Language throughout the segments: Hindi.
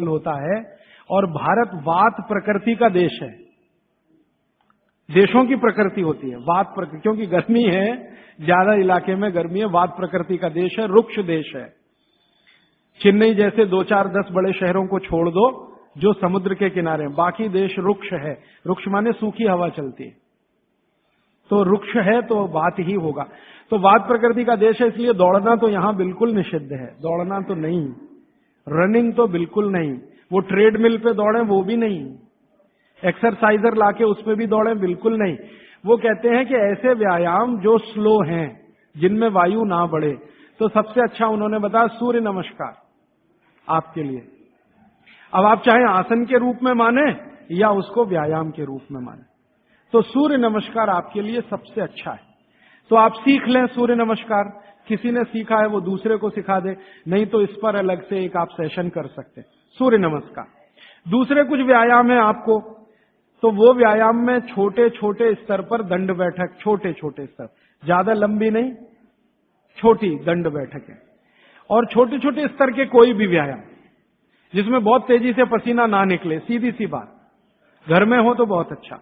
होता है। और भारत वात प्रकृति का देश है, देशों की प्रकृति होती है वात प्रकृति, क्योंकि गर्मी है, ज्यादा इलाके में गर्मी है, वात प्रकृति का देश है, रुक्ष देश है। चेन्नई जैसे 2-4-10 बड़े शहरों को छोड़ दो जो समुद्र के किनारे हैं, बाकी देश रुक्ष है। रुक्ष माने सूखी हवा चलती है, तो रुक्ष है तो वात ही होगा। तो वात प्रकृति का देश है, इसलिए दौड़ना तो यहां बिल्कुल निषिद्ध है। दौड़ना तो नहीं, रनिंग तो बिल्कुल नहीं, वो ट्रेडमिल पे दौड़े वो भी नहीं, एक्सरसाइजर लाके उस पे भी दौड़े बिल्कुल नहीं। वो कहते हैं कि ऐसे व्यायाम जो स्लो हैं, जिनमें वायु ना बढ़े, तो सबसे अच्छा उन्होंने बताया सूर्य नमस्कार आपके लिए। अब आप चाहे आसन के रूप में माने या उसको व्यायाम के रूप में माने, तो सूर्य नमस्कार आपके लिए सबसे अच्छा है। तो आप सीख लें सूर्य नमस्कार, किसी ने सीखा है वो दूसरे को सिखा दे, नहीं तो इस पर अलग से एक आप सेशन कर सकते हैं सूर्य नमस्कार। दूसरे कुछ व्यायाम है आपको, तो वो व्यायाम में छोटे छोटे स्तर पर दंड बैठक, छोटे छोटे स्तर, ज्यादा लंबी नहीं, छोटी दंड बैठक है। और छोटे छोटे स्तर के कोई भी व्यायाम जिसमें बहुत तेजी से पसीना ना निकले, सीधी सी बात, घर में हो तो बहुत अच्छा।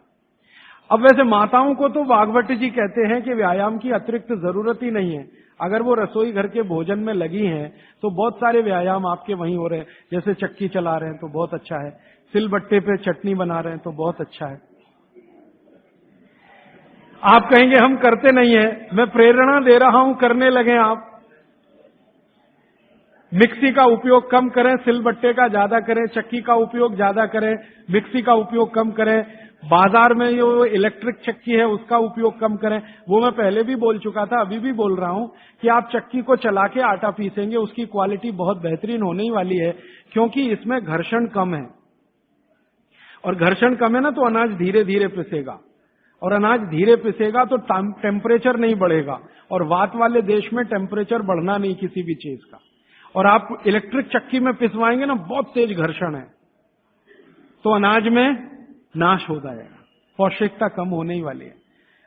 अब वैसे माताओं को तो भागवत जी कहते हैं कि व्यायाम की अतिरिक्त जरूरत ही नहीं है। अगर वो रसोई घर के भोजन में लगी हैं तो बहुत सारे व्यायाम आपके वहीं हो रहे हैं, जैसे चक्की चला रहे हैं तो बहुत अच्छा है, सिलबट्टे पे चटनी बना रहे हैं तो बहुत अच्छा है। आप कहेंगे हम करते नहीं है, मैं प्रेरणा दे रहा हूं, करने लगे आप। मिक्सी का उपयोग कम करें, सिलबट्टे का ज्यादा करें, चक्की का उपयोग ज्यादा करें, मिक्सी का उपयोग कम करें, बाजार में जो इलेक्ट्रिक चक्की है उसका उपयोग कम करें। वो मैं पहले भी बोल चुका था, अभी भी बोल रहा हूं कि आप चक्की को चला के आटा पीसेंगे, उसकी क्वालिटी बहुत बेहतरीन होने ही वाली है, क्योंकि इसमें घर्षण कम है। और घर्षण कम है ना, तो अनाज धीरे धीरे पिसेगा, और अनाज धीरे पिसेगा तो टेम्परेचर नहीं बढ़ेगा, और वात वाले देश में टेम्परेचर बढ़ना नहीं किसी भी चीज का। और आप इलेक्ट्रिक चक्की में पिसवाएंगे ना, बहुत तेज घर्षण है, तो अनाज में नाश हो जाएगा, पौष्टिकता कम होने ही वाली है।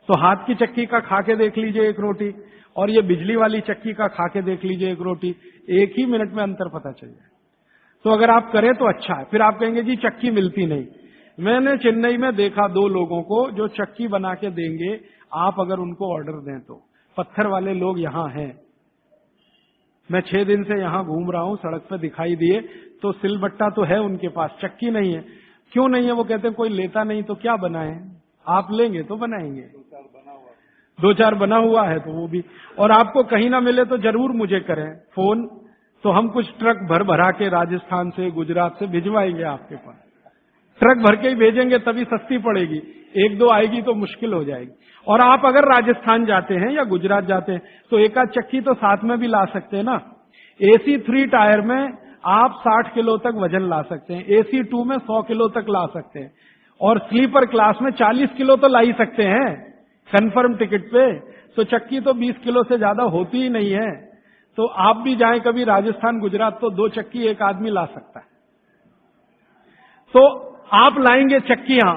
तो हाथ की चक्की का खा के देख लीजिए एक रोटी, और ये बिजली वाली चक्की का खा के देख लीजिए एक रोटी, एक ही मिनट में अंतर पता चल जाए। तो अगर आप करें तो अच्छा है। फिर आप कहेंगे जी चक्की मिलती नहीं। मैंने चेन्नई में देखा 2 लोगों को जो चक्की बना के देंगे, आप अगर उनको ऑर्डर दें तो। पत्थर वाले लोग यहां हैं, मैं 6 दिन से यहां घूम रहा हूं, सड़क पर दिखाई दिए, तो सिलबट्टा तो है उनके पास, चक्की नहीं है। क्यों नहीं है? वो कहते हैं कोई लेता नहीं तो क्या बनाए, आप लेंगे तो बनाएंगे। 2-4 बना हुआ है तो वो भी, और आपको कहीं ना मिले तो जरूर मुझे करें फोन, तो हम कुछ ट्रक भर भरा के राजस्थान से, गुजरात से भिजवाएंगे आपके पास। ट्रक भर के ही भेजेंगे तभी सस्ती पड़ेगी, 1-2 आएगी तो मुश्किल हो जाएगी। और आप अगर राजस्थान जाते हैं या गुजरात जाते हैं तो एक आध चक्की तो साथ में भी ला सकते हैं ना। AC 3 टायर में आप 60 किलो तक वजन ला सकते हैं, AC 2 में 100 किलो तक ला सकते हैं, और स्लीपर क्लास में 40 किलो तो ला ही सकते हैं कंफर्म टिकट पे। तो चक्की तो 20 किलो से ज्यादा होती ही नहीं है। तो आप भी जाएं कभी राजस्थान गुजरात तो 2 चक्की एक आदमी ला सकता है। तो आप लाएंगे चक्कियां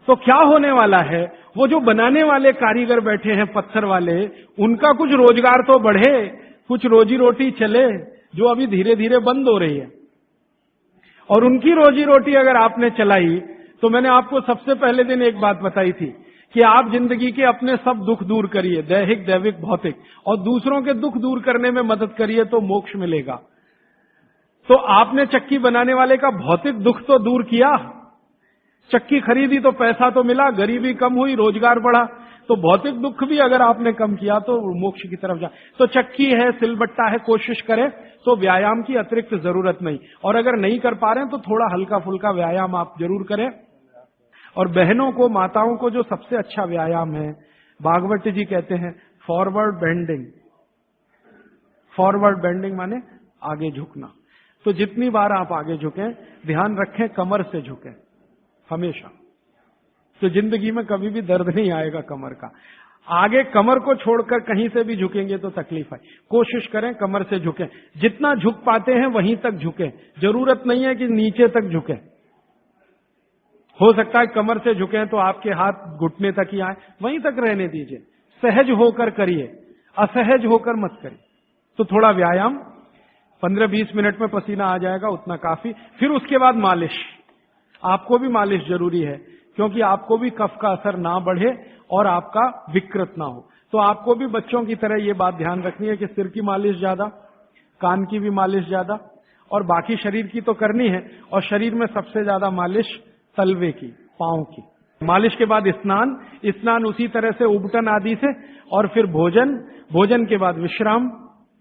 तो क्या होने वाला है, वो जो बनाने वाले कारीगर बैठे हैं पत्थर वाले, उनका कुछ रोजगार तो बढ़े, कुछ रोजी रोटी चले, जो अभी धीरे धीरे बंद हो रही है। और उनकी रोजी रोटी अगर आपने चलाई, तो मैंने आपको सबसे पहले दिन एक बात बताई थी कि आप जिंदगी के अपने सब दुख दूर करिए, दैहिक दैविक भौतिक, और दूसरों के दुख दूर करने में मदद करिए तो मोक्ष मिलेगा। तो आपने चक्की बनाने वाले का भौतिक दुख तो दूर किया, चक्की खरीदी तो पैसा तो मिला, गरीबी कम हुई, रोजगार बढ़ा, तो भौतिक दुख भी अगर आपने कम किया तो मोक्ष की तरफ जा। तो चक्की है, सिलबट्टा है, कोशिश करें तो व्यायाम की अतिरिक्त जरूरत नहीं। और अगर नहीं कर पा रहे हैं तो थोड़ा हल्का फुल्का व्यायाम आप जरूर करें। और बहनों को, माताओं को जो सबसे अच्छा व्यायाम है, भागवत जी कहते हैं फॉरवर्ड बेंडिंग। फॉरवर्ड बेंडिंग माने आगे झुकना। तो जितनी बार आप आगे झुकें, ध्यान रखें कमर से झुकें हमेशा, तो जिंदगी में कभी भी दर्द नहीं आएगा कमर का। आगे कमर को छोड़कर कहीं से भी झुकेंगे तो तकलीफ है। कोशिश करें कमर से झुकें, जितना झुक पाते हैं वहीं तक झुकें, जरूरत नहीं है कि नीचे तक झुकें। हो सकता है कमर से झुकें तो आपके हाथ घुटने तक ही आए, वहीं तक रहने दीजिए, सहज होकर करिए, असहज होकर मत करिए। तो थोड़ा व्यायाम 15-20 मिनट में पसीना आ जाएगा, उतना काफी। फिर उसके बाद मालिश, आपको भी मालिश जरूरी है, क्योंकि आपको भी कफ का असर ना बढ़े और आपका विकृत ना हो। तो आपको भी बच्चों की तरह ये बात ध्यान रखनी है कि सिर की मालिश ज्यादा, कान की भी मालिश ज्यादा, और बाकी शरीर की तो करनी है। और शरीर में सबसे ज्यादा मालिश तलवे की, पांव की। मालिश के बाद स्नान उसी तरह से उबटन आदि से, और फिर भोजन के बाद विश्राम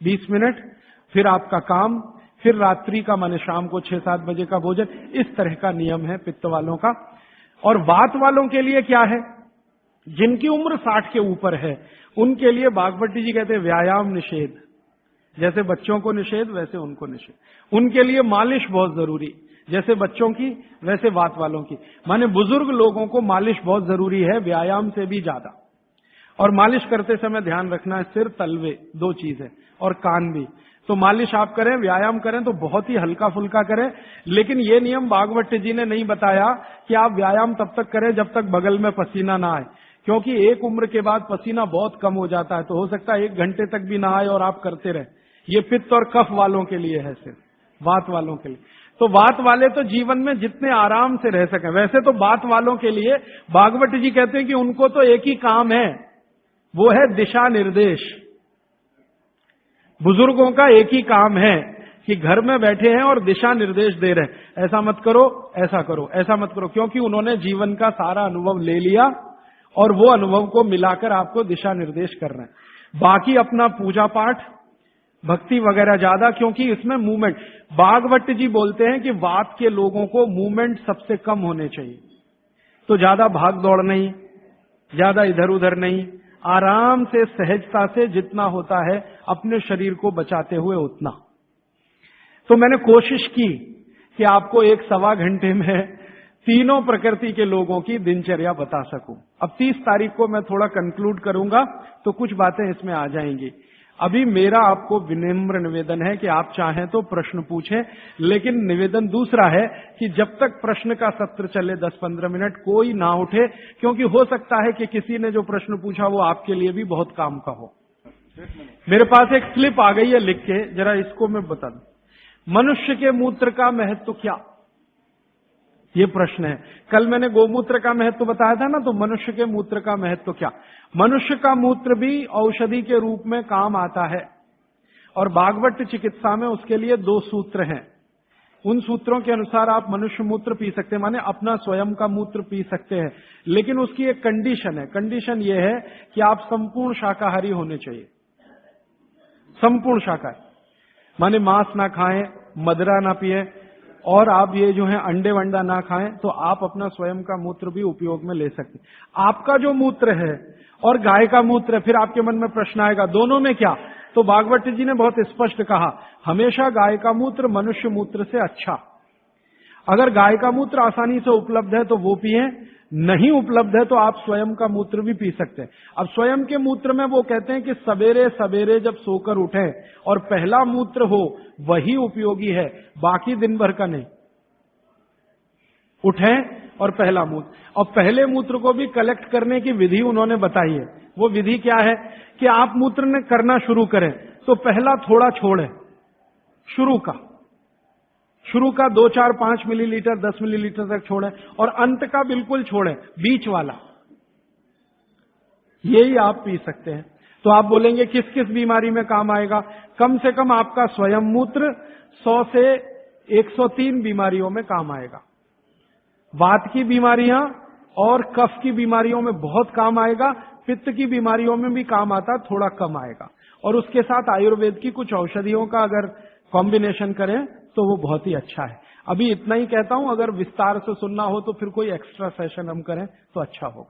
20 मिनट, फिर आपका काम, फिर रात्रि का माने शाम को 6-7 बजे का भोजन। इस तरह का नियम है पित्त वालों का। और वात वालों के लिए क्या है? जिनकी उम्र 60 के ऊपर है उनके लिए बागवती जी कहते हैं व्यायाम निषेध। जैसे बच्चों को निषेध वैसे उनको निषेध। उनके लिए मालिश बहुत जरूरी, जैसे बच्चों की वैसे वात वालों की। माने बुजुर्ग लोगों को मालिश बहुत जरूरी है, व्यायाम से भी ज्यादा। और मालिश करते समय ध्यान रखना है सिर तलवे 2 चीज है, और कान भी। तो मालिश आप करें, व्यायाम करें तो बहुत ही हल्का फुल्का करें। लेकिन ये नियम बागवट जी ने नहीं बताया कि आप व्यायाम तब तक करें जब तक बगल में पसीना ना आए, क्योंकि एक उम्र के बाद पसीना बहुत कम हो जाता है। तो हो सकता है 1 घंटे तक भी ना आए और आप करते रहे। ये पित्त और कफ वालों के लिए है, सिर्फ वात वालों के लिए। तो वात वाले तो जीवन में जितने आराम से रह सकें। वैसे तो वात वालों के लिए बागवट जी कहते हैं कि उनको तो एक ही काम है, वो है दिशा निर्देश। बुजुर्गों का एक ही काम है कि घर में बैठे हैं और दिशा निर्देश दे रहे हैं, ऐसा मत करो, ऐसा करो, ऐसा मत करो, क्योंकि उन्होंने जीवन का सारा अनुभव ले लिया और वो अनुभव को मिलाकर आपको दिशा निर्देश कर रहे हैं। बाकी अपना पूजा पाठ, भक्ति वगैरह ज्यादा, क्योंकि इसमें मूवमेंट। बागवट जी बोलते हैं कि वात के लोगों को मूवमेंट सबसे कम होने चाहिए। तो ज्यादा भाग दौड़ नहीं, ज्यादा इधर उधर नहीं, आराम से सहजता से जितना होता है अपने शरीर को बचाते हुए उतना। तो मैंने कोशिश की कि आपको 1-1.25 घंटे में तीनों प्रकृति के लोगों की दिनचर्या बता सकूं। अब 30 तारीख को मैं थोड़ा कंक्लूड करूंगा तो कुछ बातें इसमें आ जाएंगी। अभी मेरा आपको विनम्र निवेदन है कि आप चाहें तो प्रश्न पूछें, लेकिन निवेदन दूसरा है कि जब तक प्रश्न का सत्र चले 10-15 मिनट कोई ना उठे, क्योंकि हो सकता है कि किसी ने जो प्रश्न पूछा वो आपके लिए भी बहुत काम का हो। मेरे पास एक स्लिप आ गई है लिख के, जरा इसको मैं बता दूं। मनुष्य के मूत्र का महत्व क्या? ये प्रश्न है। कल मैंने गोमूत्र का महत्व बताया था ना, तो मनुष्य के मूत्र का महत्व क्या? मनुष्य का मूत्र भी औषधि के रूप में काम आता है, और बागवट चिकित्सा में उसके लिए 2 सूत्र हैं। उन सूत्रों के अनुसार आप मनुष्य मूत्र पी सकते हैं, माने अपना स्वयं का मूत्र पी सकते हैं। लेकिन उसकी एक कंडीशन है। कंडीशन ये है कि आप संपूर्ण शाकाहारी होने चाहिए। संपूर्ण शाकाहारी माने मांस ना खाएं, मदिरा ना पिए, और आप ये जो है अंडे वंडा ना खाएं, तो आप अपना स्वयं का मूत्र भी उपयोग में ले सकते हैं। आपका जो मूत्र है और गाय का मूत्र है, फिर आपके मन में प्रश्न आएगा दोनों में क्या? तो बागवट जी ने बहुत स्पष्ट कहा, हमेशा गाय का मूत्र मनुष्य मूत्र से अच्छा। अगर गाय का मूत्र आसानी से उपलब्ध है तो वो पिए, नहीं उपलब्ध है तो आप स्वयं का मूत्र भी पी सकते हैं। अब स्वयं के मूत्र में वो कहते हैं कि सवेरे सवेरे जब सोकर उठें और पहला मूत्र हो वही उपयोगी है, बाकी दिन भर का नहीं। उठें और पहला मूत्र, और पहले मूत्र को भी कलेक्ट करने की विधि उन्होंने बताई है। वो विधि क्या है कि आप मूत्र करना शुरू करें तो पहला थोड़ा छोड़ें, शुरू का 2, 4, 5 मिलीलीटर 10 मिलीलीटर तक छोड़ें, और अंत का बिल्कुल छोड़ें, बीच वाला यही आप पी सकते हैं। तो आप बोलेंगे किस किस बीमारी में काम आएगा? कम से कम आपका स्वयं मूत्र 100 से 103 बीमारियों में काम आएगा। वात की बीमारियां और कफ की बीमारियों में बहुत काम आएगा, पित्त की बीमारियों में भी काम आता, थोड़ा कम आएगा। और उसके साथ आयुर्वेद की कुछ औषधियों का अगर कॉम्बिनेशन करें तो वो बहुत ही अच्छा है। अभी इतना ही कहता हूं, अगर विस्तार से सुनना हो तो फिर कोई एक्स्ट्रा सेशन हम करें तो अच्छा होगा।